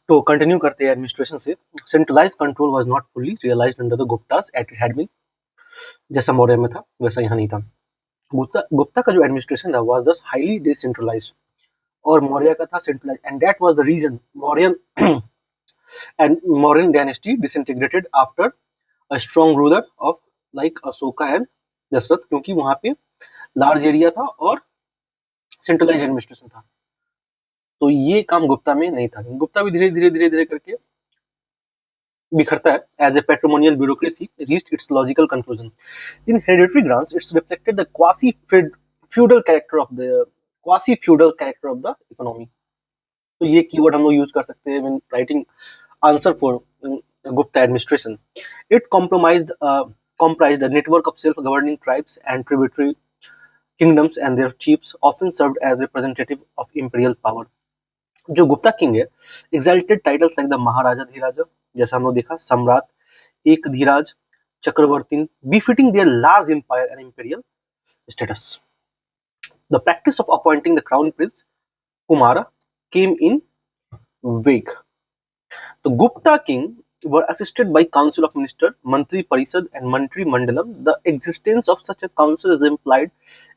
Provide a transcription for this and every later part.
तो कंटिन्यू करते हैं एडमिनिस्ट्रेशन से। Centralise control was not fully realised under the Guptas at it had been, जैसा मौर्य में था वैसा यहाँ नहीं था। गुप्ता का जो एडमिनिस्ट्रेशन था वाज दस हाईली डिसेंट्रलाइज्ड, और मौर्य का था centralised, and that was the reason Mauryan and Mauryan dynasty disintegrated after a strong ruler of like Ashoka and Dasharath, क्योंकि वहां पे लार्ज एरिया था और सेंट्रलाइज एडमिनिस्ट्रेशन था। तो ये काम गुप्ता में नहीं था। गुप्ता भी धीरे धीरे धीरे धीरे करके बिखरता है। As a patrimonial bureaucracy reached its logical conclusion in hereditary grants, it's reflected the quasi feudal character of the economy. तो ये कीवर्ड हम लोग यूज कर सकते हैं when writing answer for Gupta administration. It comprised a network of self-governing tribes and tributary kingdoms, and their chiefs often served as representative of imperial power. जो Gupta king है, exalted titles like the महाराजा धीराज, जैसा हम लोग देखा, सम्राट, एक धीराज, चक्रवर्ती, befitting their large empire and imperial status. The practice of appointing the crown prince Kumara came in wake. The Gupta king were assisted by Council of Ministers, Mantri Parishad and Mantri Mandalam. The existence of such a council is implied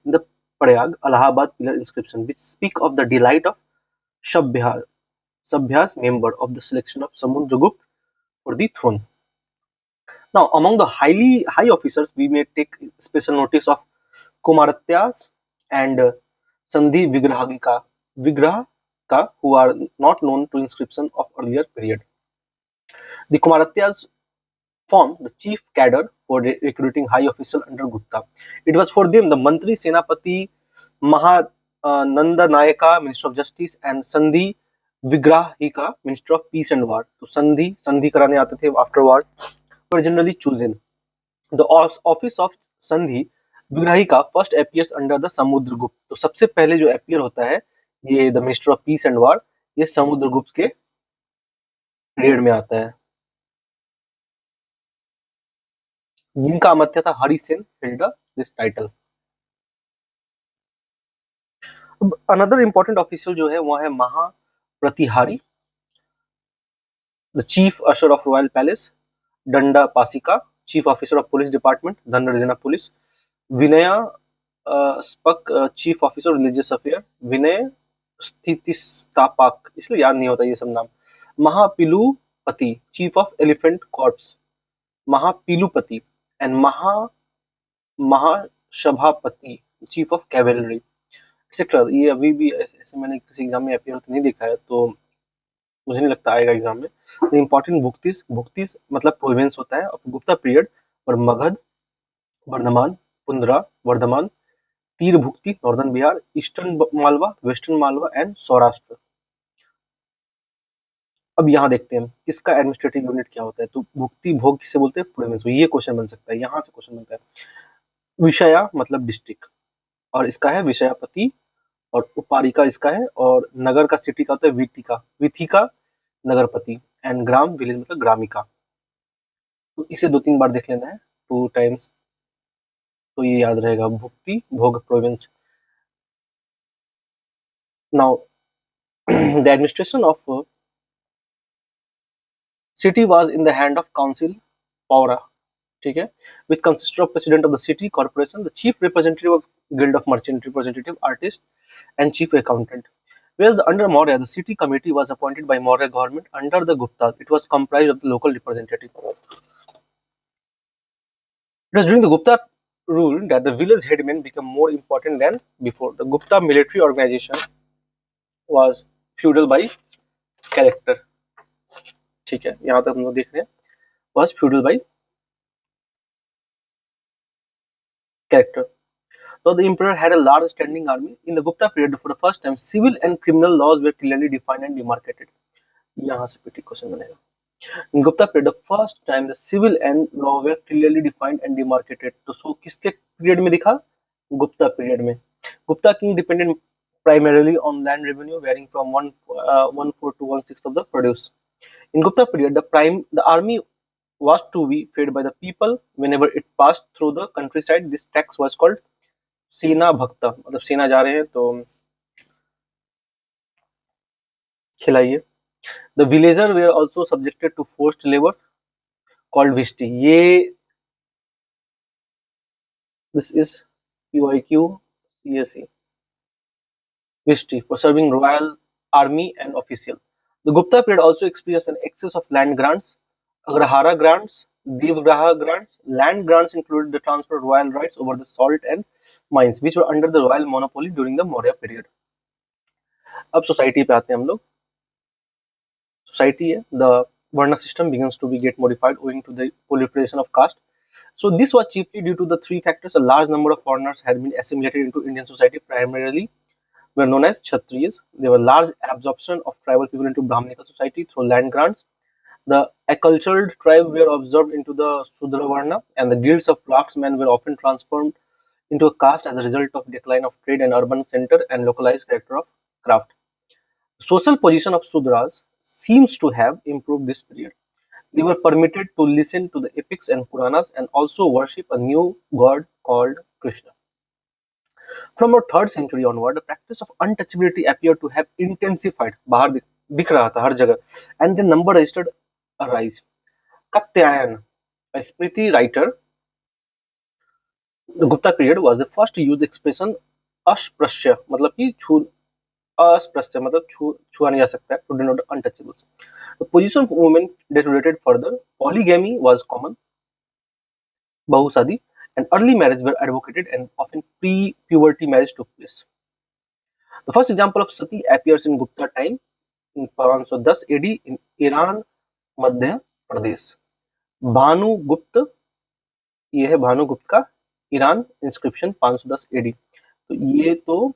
in the Prayag Allahabad pillar inscription, which speak of the delight of Sabhya's member of the selection of Samudragupta for the throne. Now, among the high officers, we may take special notice of Kumaratyas and Sandhi Vigrahaka, who are not known to inscription of earlier period. The Kumaratyas formed the chief cadre for recruiting high officials under Gupta. It was for them the Mantri Senapati Mahananda Nayaka, Minister of Justice, and Sandhi Vigrahika, Minister of Peace and War. तो संधि कराने आते थे after war were generally chosen. The office of Sandhi Vigrahika first appears under the Samudragupta. तो सबसे पहले जो appear होता है ये the Minister of Peace and War, ये समुद्रगुप्त के पीरियड में आता है, जिनका अमात्य था Harisena held this title. Another important official जो है वो है Mahapratihari, the chief usher of royal palace, Dandapashika, chief officer of police department, danda police, Vinaya स्पक, chief officer religious affair, Vinayasthitisthapaka, इसलिए याद नहीं होता ये सब नाम, Mahapilupati, chief of elephant corps, Mahapilupati, and Mahasabhapati, chief of cavalry, etcetera. ये अभी भी ऐसे मैंने किसी एग्जाम में अपियर होते नहीं देखा है, तो मुझे नहीं लगता आएगा एग्जाम में। तो इंपॉर्टेंट भुक्तिस मतलब प्रोविंस होता है गुप्ता पीरियड पर Magadh, Varthaman, Pundra, Vardhamana, Tirabhukti, northern Bihar, eastern Malwa, western Malwa and Saurashtra. अब यहाँ देखते हैं किसका एडमिनिस्ट्रेटिव यूनिट क्या होता है। तो भुक्ति भोग किसे बोलते हैं, प्रोविंस। ये क्वेश्चन बन सकता है, यहाँ से क्वेश्चन बनता है। विषया मतलब डिस्ट्रिक्ट, और इसका है विषयापति, और उपारिका इसका है, और नगर का सिटी का होता है विथिका नगरपति, एंड ग्राम विलेज मतलब ग्रामिका। तो इसे 2-3 बार देख लेना है, 2 टाइम्स, तो ये याद रहेगा, bhukti bhoga province. Now the administration of city was in the hand of council paura, ठीक है, which consist of president of the city corporation, the chief representative of guild of merchant representative artist and chief accountant. Whereas under Maurya, the city committee was appointed by Maurya government. Under the Guptas, it was comprised of the local representative. It was during the Gupta rule that the village headmen became more important than before. The Gupta military organization was feudal by character. ठीक है, यहाँ तक हम लोग देख रहे हैं, was feudal by character. So the emperor had a large standing army. In the Gupta period, for the first time, civil and criminal laws were clearly defined and demarcated. यहाँ से पीटी क्वेश्चन बनेगा। In Gupta period, the first time the civil and law were clearly defined and demarcated. तो सो किसके period में दिखा, Gupta period में। Gupta king depended primarily on land revenue, varying from 1/4 to 1/6 of the produce. In Gupta period, the army was to be fed by the people whenever it passed through the countryside. This tax was called सेना भक्ता, मतलब सेना जा रहे हैं तो खिलाइए। The villagers were also subjected to forced labor called vishti. ये this is PYQ CSE. Vishti for serving royal army and official. The Gupta period also experienced an excess of land grants, Agrahara grants, Devgraha grants. Land grants included the transfer of royal rights over the salt and mines, which were under the royal monopoly during the Maurya period. अब society पे आते हैं हम लोग. Society है, the Varna system begins to be get modified owing to the proliferation of caste. So this was chiefly due to the three factors. A large number of foreigners had been assimilated into Indian society, primarily were known as Kshatriyas. There were large absorption of tribal people into Brahmanical society through land grants. The acculturated tribe were absorbed into the Sudra Varna, and the guilds of craftsmen were often transformed into a caste as a result of decline of trade and urban center and localized character of craft. The social position of Sudras seems to have improved this period. They were permitted to listen to the epics and Puranas and also worship a new god called Krishna. From our 3rd century onward, the practice of untouchability appeared to have intensified. बाहर दिख रहा था हर जगह, and the number registered a rise. Katyayana, a Smriti writer, the Gupta period was the first to use the expression अस्पृश्य, मतलब कि अस्पृश्य मतलब छुआ नहीं जा सकता है, to denote untouchables. The position of women deteriorated further. Polygamy was common, bahusadi, and early marriages were advocated, and often pre-puberty marriage took place. The first example of sati appears in Gupta time in 510 AD in Iran, Madhya Pradesh. Bhanugupta, ये है भानुगुप्त का Iran inscription 510 AD. तो ये तो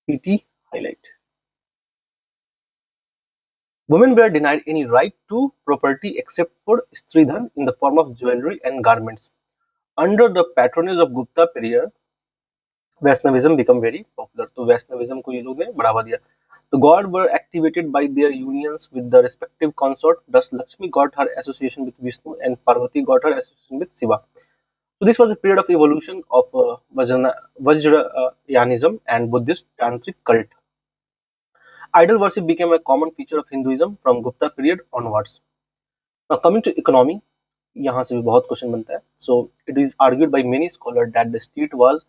PT highlight. Women were denied any right to property except for stridhan in the form of jewelry and garments. Under the patronage of Gupta period, Vaishnavism became very popular. तो Vaishnavism को ये लोग ने बढ़ावा दिया. The gods were activated by their unions with the respective consort. Thus, Lakshmi got her association with Vishnu and Parvati got her association with Shiva. So this was a period of evolution of Vajrayanism and Buddhist tantric cult. Idol worship became a common feature of Hinduism from Gupta period onwards. Now coming to economy, यहाँ से भी बहुत question बनता है. So it is argued by many scholars that the state was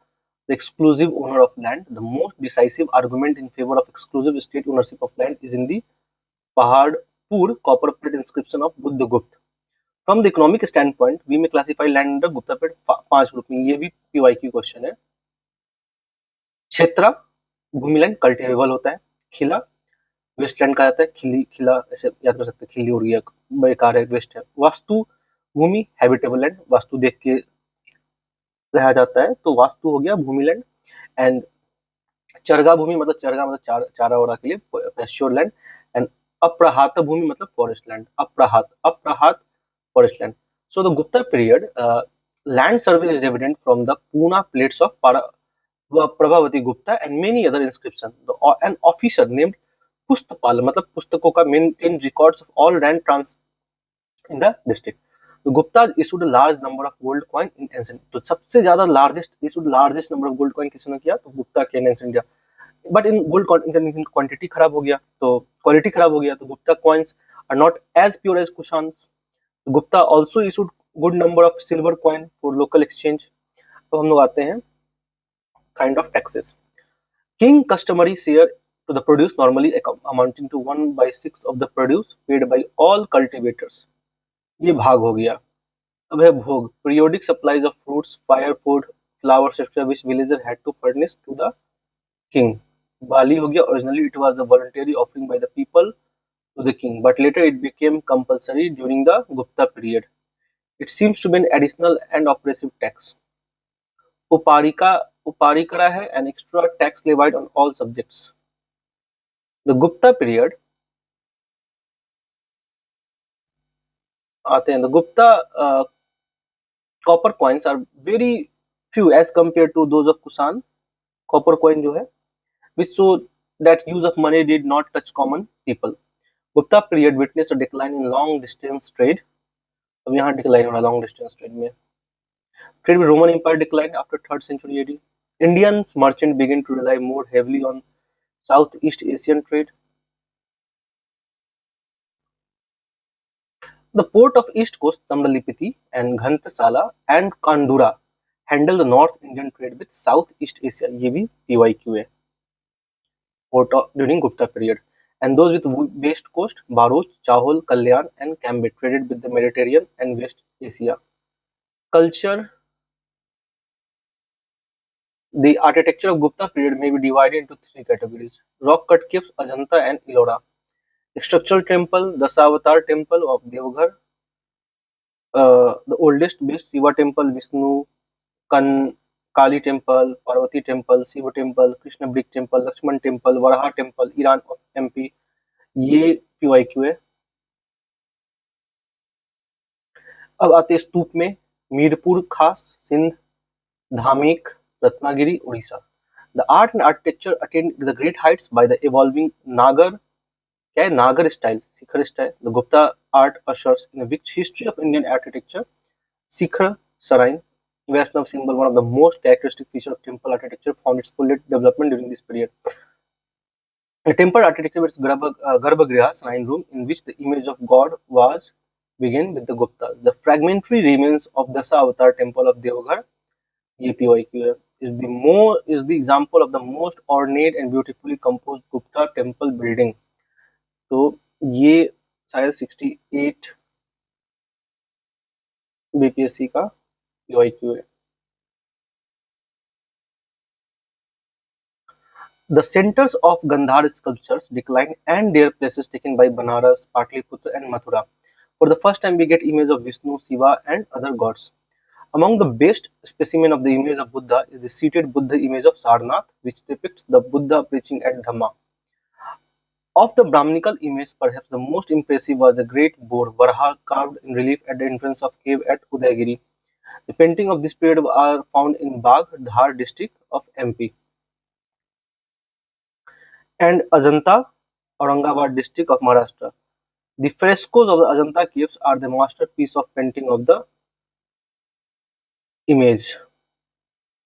the exclusive owner of land. The most decisive argument in favor of exclusive state ownership of land is in the Pahadpur copper plate inscription of Buddhagupta. From the economic standpoint, we may classify land under Gupta period 5 group में. ये भी PYQ question है. क्षेत्र, भूमिलैंड cultivable होता है. खिला, Westland कहा जाता है. खिला ऐसे याद कर सकते हैं, खिल्ली उड़ गया, बेकार है, वेस्ट है. वास्तु भूमि, हैबिटेबल लैंड, वास्तु देख के रहा जाता है, तो वास्तु हो गया भूमिलैंड. एंड चरगा भूमि मतलब चरगा मतलब चारा वारा के लिए पैस्योर लैंड. एंड अप्रहात भूमि मतलब forest land. Aprahata forest land. So the Gupta period, land survey is evident from the Puna plates of Prabhavati Gupta and many other inscriptions. An officer named Pustapal, मतलब पुस्तकों का maintain records of all land trans in the district. The Gupta issued a large number of gold coin in ancient. तो सबसे ज्यादा largest number of gold coin किसने किया? तो गुप्ता के ancient India. But in gold quantity खराब हो गया, तो quality खराब हो गया, तो Gupta coins are not as pure as Kushan's. Gupta also issued good number of silver coin for local exchange. तो हम लोग आते हैं kind of taxes. King customary share to the produce normally amounting to 1/6 of the produce paid by all cultivators. ये भाग हो गया. अब है भोग. Periodic supplies of fruits, firewood, flowers, etc. which villager had to furnish to the king. बाली हो गया. Originally it was the voluntary offering by the people to the king, but later it became compulsory during the Gupta period. It seems to be an additional and oppressive tax. Uparikara है an extra tax levied on all subjects. The Gupta period आते हैं. The Gupta copper coins are very few as compared to those of Kusan. Copper coin जो है, which show that use of money did not touch common people. Gupta period witnessed a decline in long distance trade. अब यहाँ decline हो रहा long distance trade में. Trade with Roman Empire declined after 3rd century AD. Indians merchants began to rely more heavily on Southeast Asian trade. The port of East Coast, Tambalipiti and Ghantasala and Kandura handle the North Indian trade with Southeast Asia. ये भी PYQ है. Port during Gupta period. And those with West Coast, Bharuch, Chahol, Kalyan and Cambay traded with the Mediterranean and West Asia. Culture. The architecture of Gupta period may be divided into three categories: rock cut caves, Ajanta and Ellora; structural temple, Dasavatar temple of Devghar, the oldest base Shiva temple, Vishnu Kan Kali temple, Parvati temple, Shiva temple, Krishna Brick temple, Lakshman temple, Varaha temple, Iran of MP. ये PYQ है. अब आते हैं स्तूप में. मीरपुर खास, Sindh, Dhamek, Ratnagiri, Orissa. The art and architecture attained the great heights by the evolving Nagar, क्या है नागर style, Shikhar style. The Gupta art ushers in a rich history of Indian architecture. Shikhar Shrine, Vaishnav symbol, one of the most characteristic features of temple architecture, found its full development during this period. A temple architecture with Garbhagriha, shrine room, in which the image of God was began with the Gupta. The fragmentary remains of Dasa Avatar temple of Devghar, PYQ, is the example of the most ornate and beautifully composed Gupta temple building. तो ये शायद 68 BPSC का PYQ है. The centers of Gandhar sculptures declined and their places taken by Banaras, Patliputra and Mathura. For the first time we get images of Vishnu, Shiva and other gods. Among the best specimen of the image of Buddha is the seated Buddha image of Sarnath, which depicts the Buddha preaching at Dhamma. Of the Brahminical image, perhaps the most impressive was the great boar Varaha carved in relief at the entrance of cave at Udaygiri. The painting of this period are found in Bagh, Dhar district of MP. And Ajanta, Aurangabad district of Maharashtra. The frescoes of the Ajanta caves are the masterpiece of painting of the image.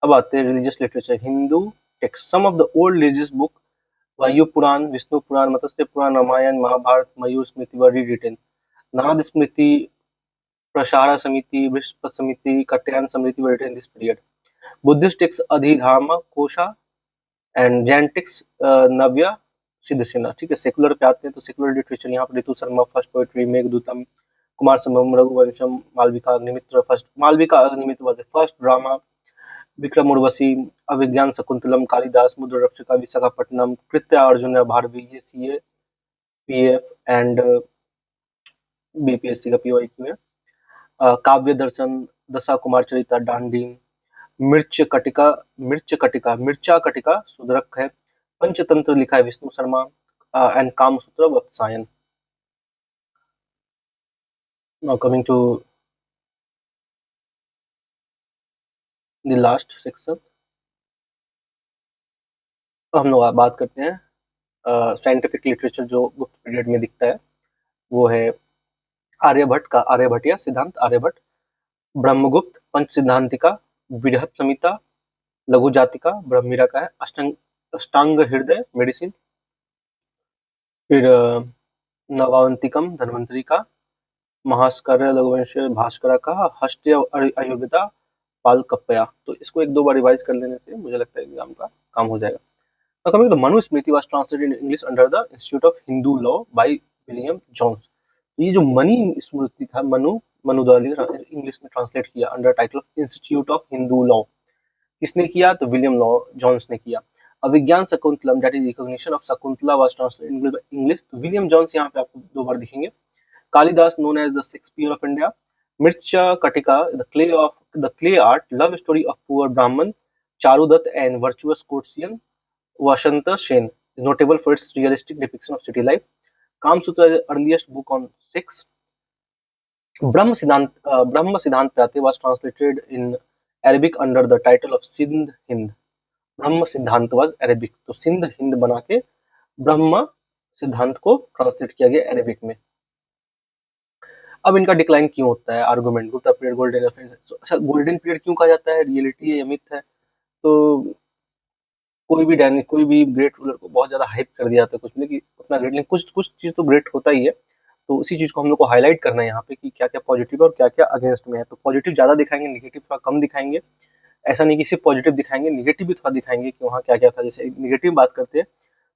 अब आते हैं religious literature, Hindu text. Some of the old religious book, Vayu Puran, Vishnu Puran, Matsya Puran, Ramayan, Mahabharat, Mayur Smriti were rewritten. Narad Smriti, Prashara Samiti, Vrishpat Samiti, Katyan Samriti were written in this period. Buddhist texts Adhidharma Kosha and Jain texts Navya सिद्धसेना. ठीक है. Secular पे आते हैं तो secular literature यहाँ पर Ritusamhara first poetry, Meghadutam, Kumarasambhavam, Raghuvamsham, Malavika Agnimitra first. Malavika Agnimitra was the first drama. Vikram Urvashi, Abhijnana Shakuntalam, Kalidas, Mudrarakshasa, Visakhapatnam, Kiratarjuniya Bharavi, ये CA PF and BPSC का PYQ है. काव्य दर्शन, दशा कुमार चरिता, डांडी, मिर्च कटिका सुदरक है. पंचतंत्र लिखा है Vishnu Sharma and Kamasutra Vatsyayan. Now coming to the last section, हम लोग बात करते हैं साइंटिफिक लिटरेचर जो गुप्त पीरियड में दिखता है. वो है आर्यभट्ट का आर्यभट्टिया सिद्धांत आर्यभट्ट, ब्रह्मगुप्त, पंच सिद्धांतिका, बृहत संहिता, लघु जातिका, ब्रह्मीरा का है, अष्टांग हृदय मेडिसिन, फिर नवावंतिकम धन्वंतरी का, महास्कर लघुवंश भास्कर का, हष्ट्य आयुर्वेदा पालकप्पया. तो इसको एक दो बार रिवाइज कर लेने से मुझे लगता है एग्जाम का काम हो जाएगा. Now coming to Manu Smriti was translated in English under the Institute of Hindu Law by William Jones. तो ये जो मनी स्मृति था मनु द्वारा इंग्लिश में ट्रांसलेट किया under title of institute of Hindu law. किसने किया? तो विलियम लॉ जॉन्स ने किया. Abhijnana Shakuntalam that is recognition of Shakuntala was translated in English. तो विलियम जॉन्स यहाँ पे आपको दो बार दिखेंगे. Kalidas known as the Shakespeare of India. Mrichchhakatika the clay art love story of poor Brahmin Charudatta and virtuous courtesan Vashanta Sen is notable for its realistic depiction of city life. Kamsutra is the earliest book on sex. Brahma Siddhant Prate was translated in Arabic under the title of Sindh Hind. Brahma Siddhant was Arabic. तो सिंध हिंद बना के ब्रह्म सिद्धांत को translate किया गया Arabic में. अब इनका डिक्लाइन क्यों होता है? आर्गुमेंट. Gupta period golden. अच्छा, गोल्डन पीरियड क्यों कहा जाता है? रियलिटी है या मिथ है? तो कोई भी ग्रेट रूलर को बहुत ज्यादा हाइप कर दिया जाता है कुछ, लेकिन उतना ग्रेट नहीं. कुछ चीज तो ग्रेट होता ही है, तो उसी चीज़ को हम लोग को हाईलाइट करना है यहाँ पे कि क्या-क्या पॉजिटिव है और क्या-क्या अगेंस्ट में है। तो पॉजिटिव ज़्यादा दिखाएँगे, नेगेटिव थोड़ा कम दिखाएँगे। ऐसा नहीं कि सिर्फ पॉजिटिव दिखाएँगे, नेगेटिव भी थोड़ा दिखाएँगे कि वहाँ क्या-क्या था। जैसे नेगेटिव बात करते हैं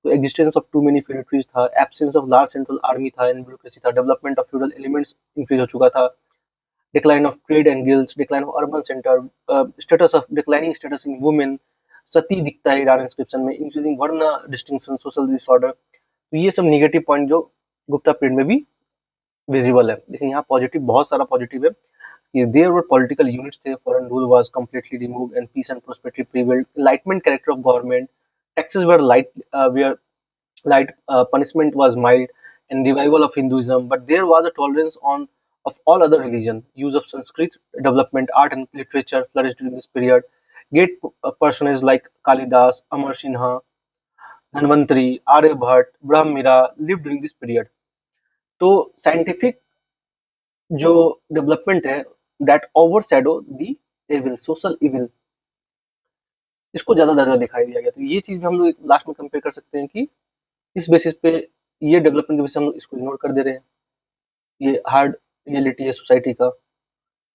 तो existence of too many territories था, absence of large central army था एंड ब्यूरोक्रेसी था, development of feudal elements increase हो चुका था, decline of trade and guilds, decline of urban center, status of declining status in women, सती दिखता है Iran inscription में, increasing वर्ण डिस्टिंक्शन, सोशल डिसऑर्डर। तो ये सब निगेटिव पॉइंट जो गुप्ता पीरियड में भी विजिबल है। लेकिन यहाँ पॉजिटिव बहुत सारा पॉजिटिव है कि देयर वर पॉलिटिकल यूनिट्स थे, foreign rule was completely removed and peace and prosperity prevailed, enlightenment character of government, taxes were light, punishment was mild, and revival of Hinduism. But there was a tolerance on of all other religion. Use of Sanskrit, development, art and literature flourished during this period. Great personages like Kalidas, Amar Sinha, Dhanvantari, Aryabhat, Brahmira lived during this period. तो scientific जो development है that overshadow the evil, social evil, इसको ज्यादा दर्जा दिखाई दिया गया। तो ये चीज भी हम लोग लास्ट में कंपेयर कर सकते हैं कि इस बेसिस पे ये डेवलपमेंट की वजह से हम लोग इसको इग्नोर कर दे रहे हैं। ये हार्ड रियलिटी है सोसाइटी का।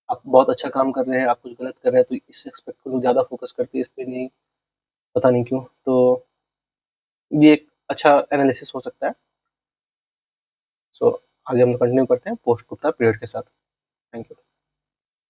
आप बहुत अच्छा काम कर रहे हैं, आप कुछ गलत कर रहे हैं, तो इस एस्पेक्ट को लोग ज़्यादा फोकस करते हैं, इस पे नहीं, पता नहीं क्यों। तो ये एक अच्छा एनालिसिस हो सकता है। सो आगे हम कंटिन्यू करते हैं पोस्ट गुप्ता पीरियड के साथ। Thank you.